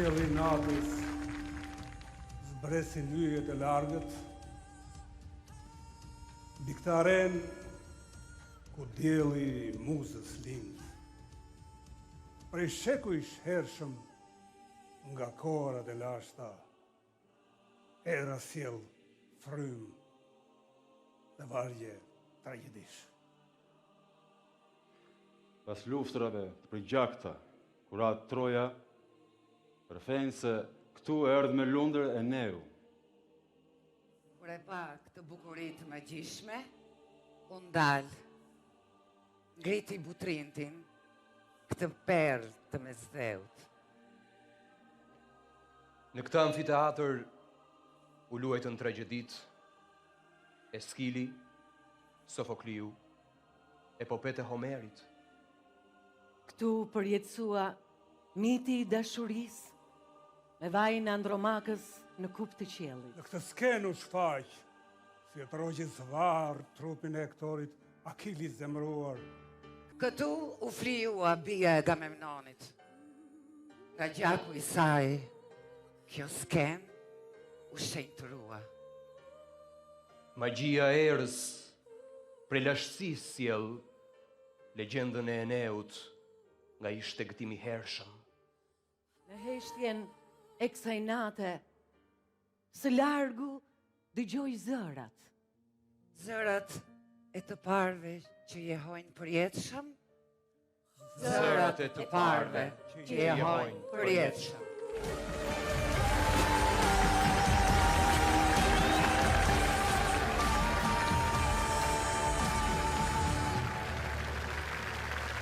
qielli i natës zbresin yjet e largët, mbi këtë arenë ku dielli i muzës lind. Prej sheku i hershëm nga kohërat e lashta, era sjell frym dhe vargje tragjedish. Pas luftrave të përgjakta, kur atë Troja, përfejnë se këtu erdhë me lundër e Neu. Kur e pa këtë bukurit të magjishme, unë dalë, ngriti butrintin, këtë perl të mesdheut. Në këtë amfiteatër u luajtën tragjedit, Eskili, Sofokliu, epopet e Homerit. Këtu përjetësua miti i dashurisë me vajin e Andromakës në kup të qiellit. Në këtë skenë u shfaq, si e trogji zvarr trupin e Hektorit, Akilit zemruar. Këtu u frijua bia e Gamemnonit. Nga gjaku i saj, kjo skenë u shenjtërua. Magjia e erës prej lashtësisë sjell legjendën e Eneut nga i shtegëtimi hershëm. Në heshtjen e kësaj nate, së largu dëgjoj zërat. Zërat e të parve që jehojnë përjetshëm, Zërat e të parve që jehojnë përjetshëm.